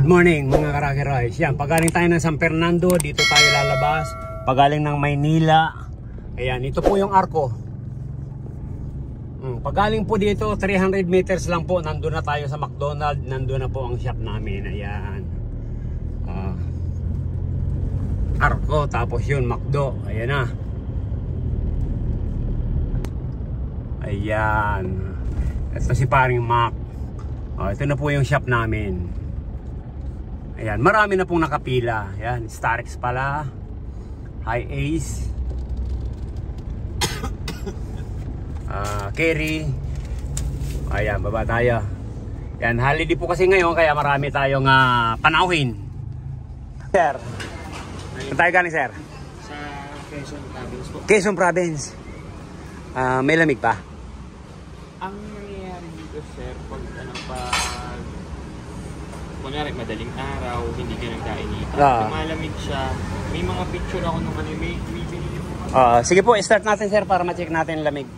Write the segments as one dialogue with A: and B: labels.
A: Good morning mga Karakiroys. Yan, pagaling tayo ng San Fernando, dito tayo lalabas. Pagaling ng Maynila. Ayan, ito po yung arko. Pagaling po dito, 300 meters lang po, nandun na tayo sa McDonald's. Nandun na po ang shop namin. Ayan. Arko, tapos yun, McDo. Ayan na. Ayan. Ito si paring Mac. Ito na po yung shop namin. Ayan, marami na pong nakapila. Ayan, Starex pala. High Ace. Kerry. Ayan, baba tayo. Ayan, holiday po kasi ngayon, kaya marami tayong panauhin. Sir, saan tayo galing, sir?
B: Sa Quezon Province po.
A: Quezon Province. May lamig pa?
B: Ang nangyayari dito, sir, pag kunwari madaling araw, hindi ka nagkainitan. Lumalamig siya. May mga picture ako nung may binili po.
A: Sige po, start natin, sir, para ma-check natin lamig.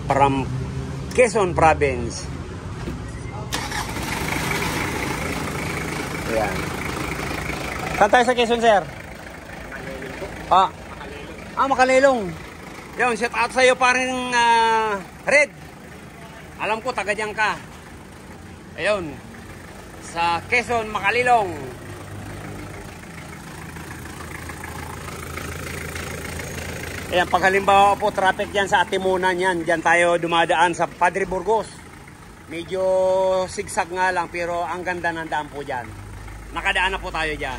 A: From Quezon Province. Ayan. Saan tayo sa Quezon, sir? Makalelong. Yun, shout out sa'yo parang Red. Alam ko, taga dyan ka. Ayun. Sa Quezon, Makalilong. Ayan, pag halimbawa po traffic dyan sa Atimunan yan, dyan tayo dumadaan sa Padre Burgos. Medyo sigsag nga lang, pero ang ganda ng daan po dyan. Nakadaan na po tayo dyan.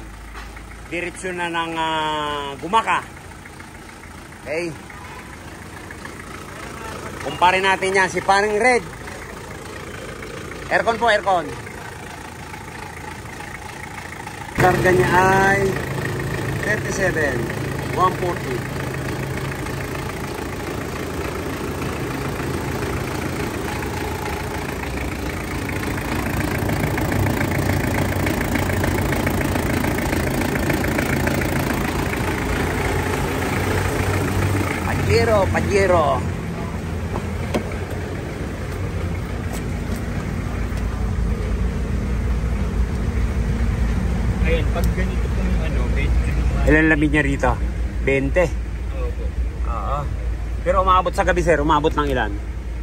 A: Diretsyon na ng Gumaka. Okay. Kumpare natin yan, si paring Red. Aircon po, aircon. Karga niya ay 37, 140. Pajero.
B: Ayan, pag ganito pong
A: ilan lamig niya rito? 20.
B: Opo.
A: Pero umabot sa gabi, sir, umabot ng ilan?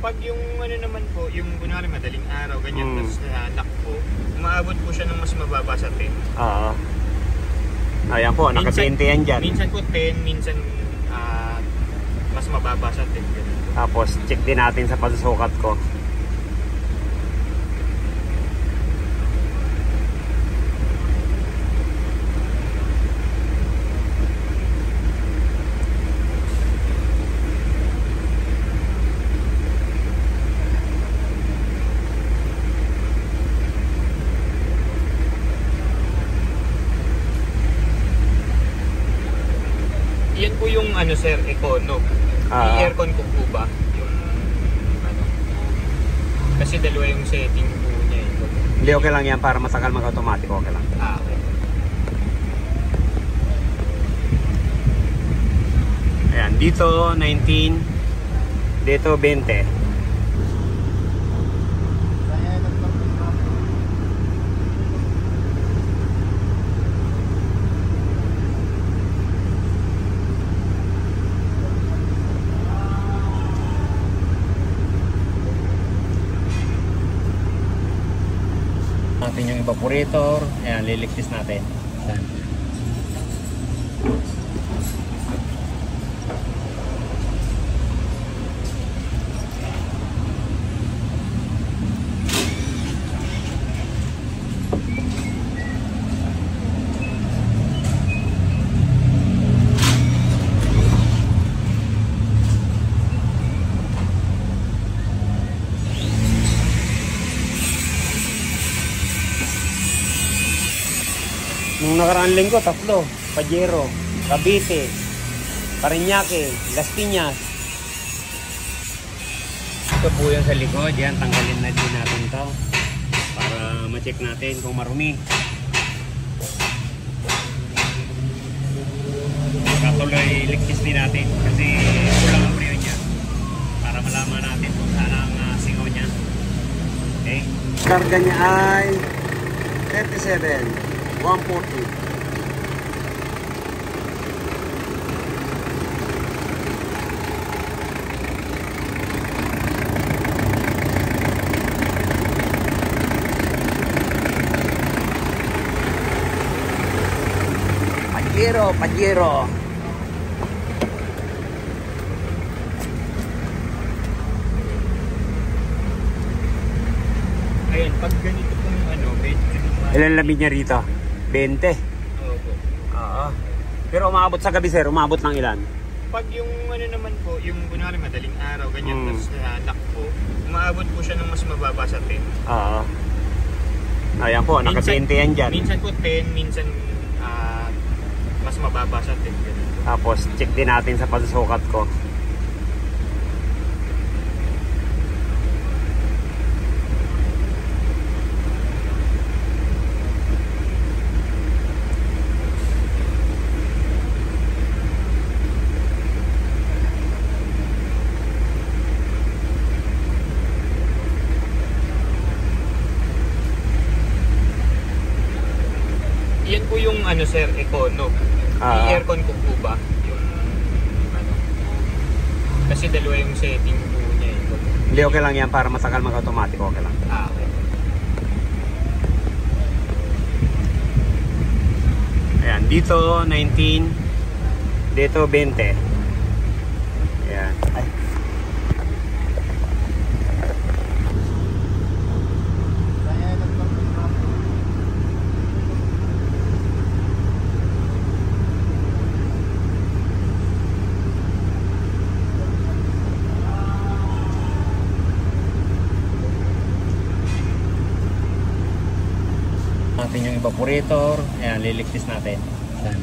B: Pag yung naman po, yung kunwari madaling araw, ganyan, tapos takbo, umaabot po siya ng mas mababa sa 10.
A: Ayan po, naka-20 yan dyan.
B: Minsan po 10, minsan mas mababa sa 10.
A: Tapos, check din natin sa pagsusukat ko.
B: Yan po yung sir, Econo. I-aircon ko po ba? Yung kasi dalawa yung setting po niya.
A: Hindi, okay lang yan para matagal mag-automatic, okay lang.
B: Okay.
A: Ayan, dito 19, dito 20. Natin yung evaporator. Ayan, liligtis natin. Ayan. Nung nakaraang linggo, 3. Pajero, Cavite, Parañaque, Las Piñas. Ito po yung sa likod. Yan, tanggalin na din natin to para ma-check natin kung marumi. Katuloy ligtis din natin kasi kulang ang preno niya para malaman natin kung saan ang singaw niya. Okay. karga niya ay 37, 140. Pajero.
B: Ayan, pag ganito pong ano,
A: ilan lamig niya rito? 20.
B: Opo.
A: Oo. Pero umabot sa gabi, sir, umabot ng ilan?
B: Pag yung ano naman po, yung kunwari madaling araw, ganyan, tapos takbo, umaabot po siya ng mas mababa sa 10.
A: Oo. Ayan po, naka-20 yan dyan.
B: Minsan po 10, minsan mas mababa sa 10. Ganun.
A: Tapos, check din natin sa pagsusukat ko.
B: Yan po yung ano sir, Econo. I-aircon ko po ba? Yung ano. Kasi dalawa yung setting po niya.
A: Hindi, okay lang yan para matagal mag-automatic, okay lang.
B: Okay.
A: Ayan, dito 19, dito 20. Ayan. Ay. Natin yung evaporator. Ayan, liligtis natin. Ayan.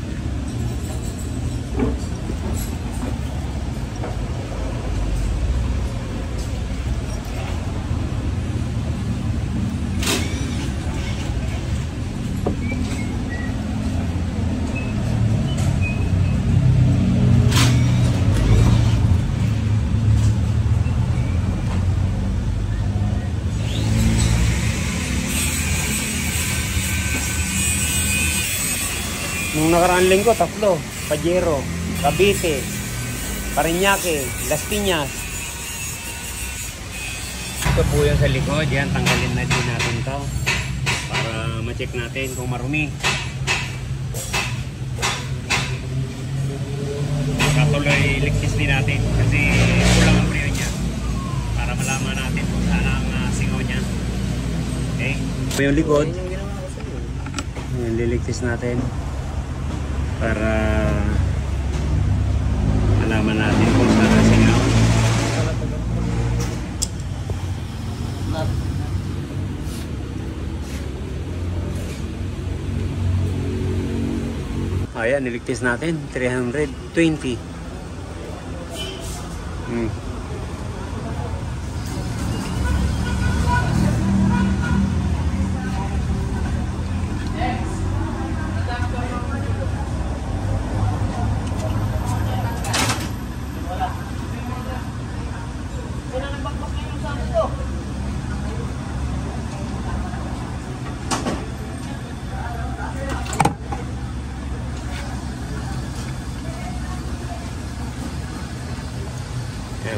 A: Nung nakaraang linggo, 3. Pajero, Cavite, Parañaque, Las Piñas. Ito po yung sa likod. Yan, tanggalin na din natin to para ma-check natin kung marumi. Katuloy ligtis din natin kasi kulang ang preo niya para malaman natin kung saan ang singaw niya. Okay? Ito yung likod. Yan, liligtis natin para malaman natin kung saan ang singaw. Ayan, niligtis natin 320.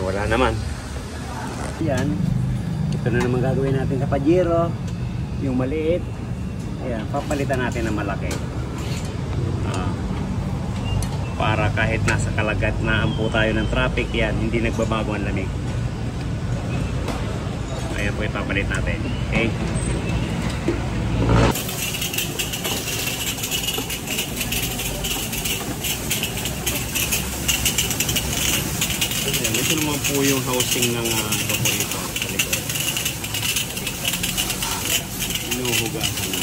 A: Wala naman. Yan. Ito na naman gagawin natin sa Pajero. Yung maliit. Ayan, papalitan natin ng malaki. Para kahit nasa kalagat na ampo tayo ng traffic, yan, hindi nagbabago ang lamig. Ayan po, ipapalit natin. Okay? Ito naman po yung housing ng evaporator sa likod. Inuhugasan na.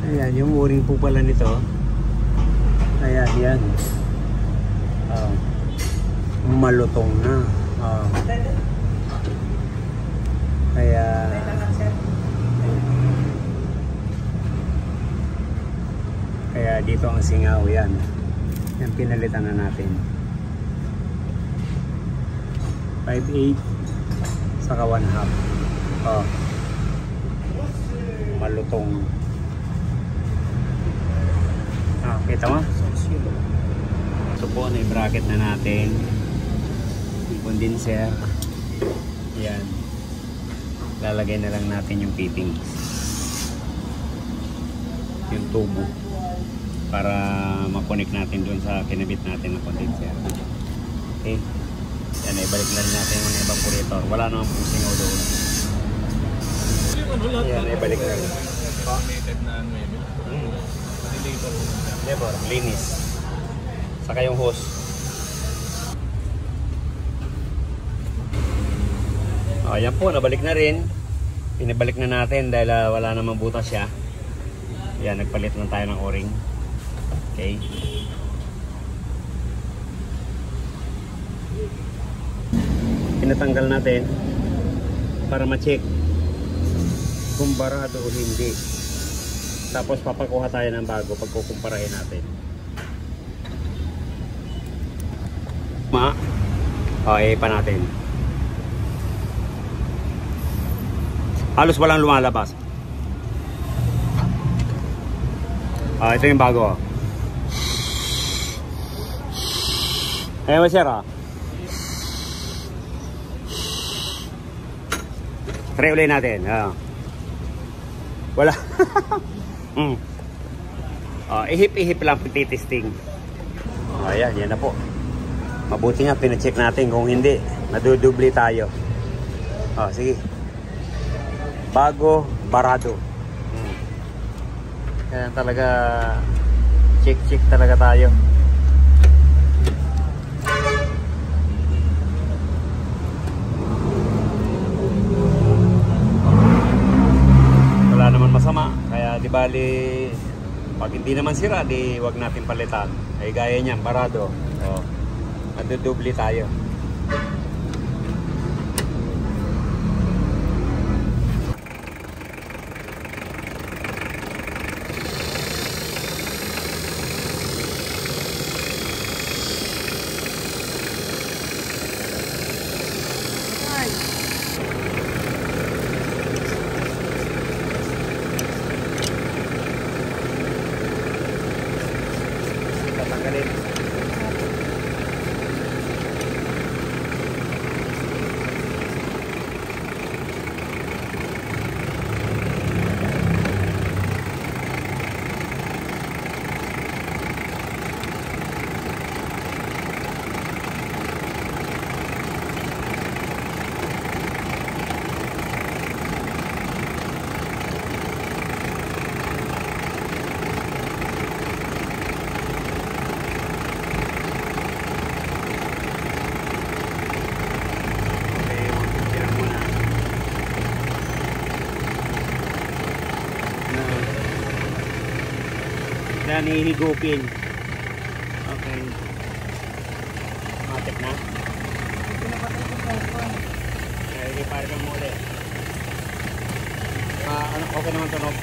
A: Ayan, yung o-ring po pala nito. Ayan, yan. Malutong na. Kaya dito ang singaw, yan. Yan, pinalitan na natin. 5.8 Saka 1/2. Oh. Malutong. Ah, kita mo? So po, na-bracket na natin. Condenser. Yan. Lalagay na lang natin yung fittings. Yung tubo. Para makonect natin dun sa kinabit natin ng condenser. Okay. Yan, ibalik na rin natin yung evaporator. Wala namang pusing o doon. Yan, ibalik na rin. Never, linis. Saka yung hose. Ayan po, nabalik na rin. Pinabalik na natin dahil wala namang butas siya. Yan, nagpalit na tayo ng o-ring. Okay. Pinatanggal natin para ma-check kung barado o hindi. Tapos papakuha tayo ng bago pagkukumparahin natin. Pa natin. Halos walang lumalabas. Ito yung bago. Sir. Try ulit natin. Wala. Ihip-ihip lang pititesting. Ayan, yan na po. Mabuti nga, pinacheck natin. Kung hindi, madudubli tayo. Sige. Bago, barado. Kaya talaga, check talaga tayo. Wala naman masama. Kaya di bali, pag hindi naman sira, di wag natin palitan. Ay gaya niyan, barado. Madudubli tayo. Tatanggalin. Yan, ihigupin. Okay. Matik na. Okay, i-fire ka mo ulit. Okay naman tunog.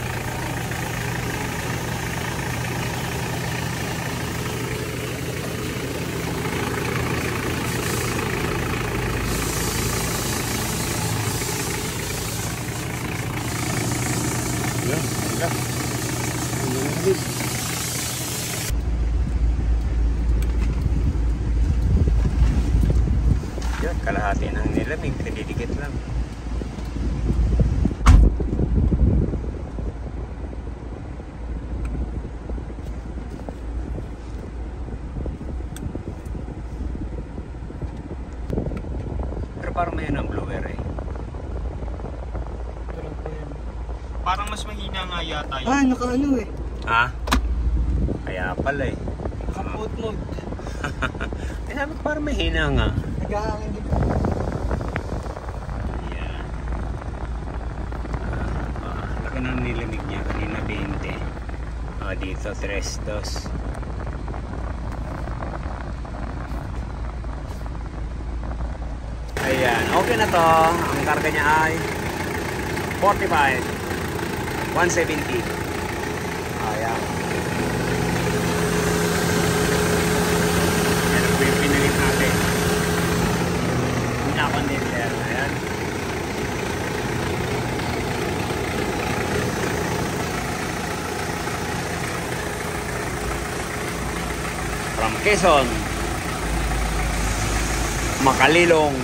A: Kalahati ng nilamig, pinidikit lang. Pero parang may ng blower eh.
B: Parang mas mahina nga yata yun.
C: Nakaano eh.
A: Kaya pala eh.
C: Naka-put mode.
A: Kaya parang mahina nga.
C: Nag-aangin din.
A: Ayan. Laki ng nilamig niya. Kanina 20. Dito 3-2. Ayan. Okay na to. Ang karga niya ay 45. 170. Ayan. Yan po yung pinalit natin. Condenser. Ayan. from Quezon, Makalilong,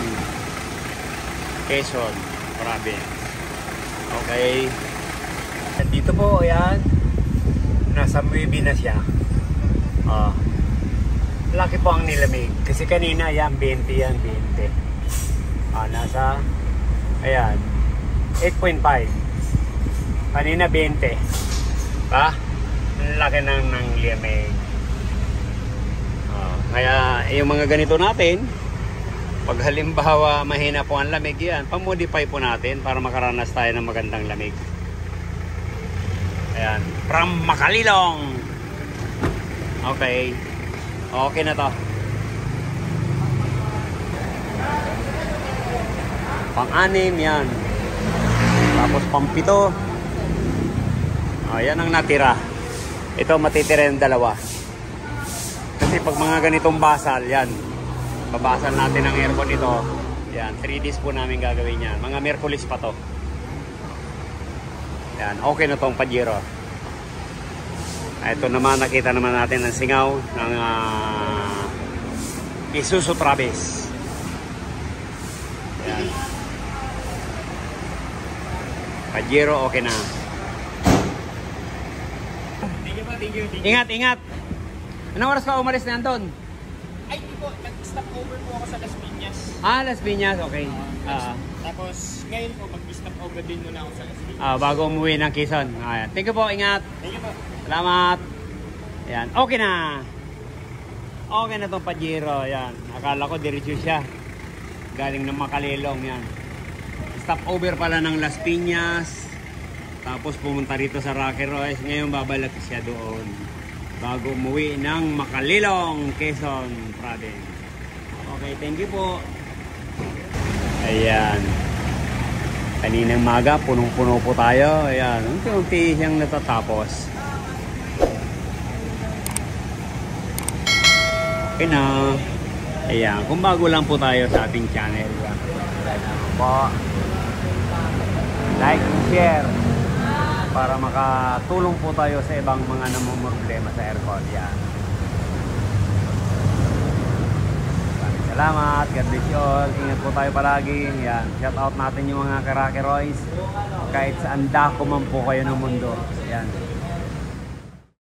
A: Quezon province. Okay. Dito po, ayan. Nasa Muebi na siya. Laki po ang nilamig. Kasi kanina, ayan, 20 yan, 20. Nasa, ayan, 8.5. Kanina, 20. Laki ng lamig. Kaya, yung mga ganito natin, pag halimbawa mahina po ang lamig yan, pamodify po natin para makaranas tayo ng magandang lamig. Ayan, from Makalilong. Okay. Okay na to. Pang-anim yan. Tapos pang-7. Yan ang natira. Ito matitira yung 2. Kasi pag mga ganitong basal, yan. Babasal natin ang aircon ito. Yan, 3 days po namin gagawin yan. Mga Merkulis pa to. Yan, okay na tong Pajero. Ito naman, nakita naman natin ang singaw ng Isuzu Travis. Yan. Pajero, okay na.
B: Thank you.
A: Ingat, ingat. Anong oras ka umalis na Anton?
B: Ay, di po. Nag-stop over po ako sa Las Piñas.
A: Las Piñas, okay.
B: Tapos, ngayon po, mag-stop over din muna ako sa Las Piñas.
A: Bago umuwi ng Quezon. Ayan. Thank you po, ingat.
B: Thank you po.
A: Salamat. Ayan, okay na. Okay na itong Pajero. Ayan. Akala ko diretso siya. Galing ng Makalilong. Yan. Stop over pala ng Las Piñas. Tapos pumunta rito sa Rocky Royce. Ngayon babalik siya doon. Bago umuwi ng Makalilong, Quezon province. Okay, thank you po. Ayan. Kaninang maga, punong-puno po tayo. Ayan, unti-unti siyang natatapos. Okay na. Ayan, kung bago lang po tayo sa ating channel, po, like and share para makatulong po tayo sa ibang mga namumroblema sa aircon. Yan. Salamat. God bless you all. Ingat po tayo palagi. Yan. Shout out natin yung mga Rocky Royce. Kahit saan dako man po kayo ng mundo. Yan.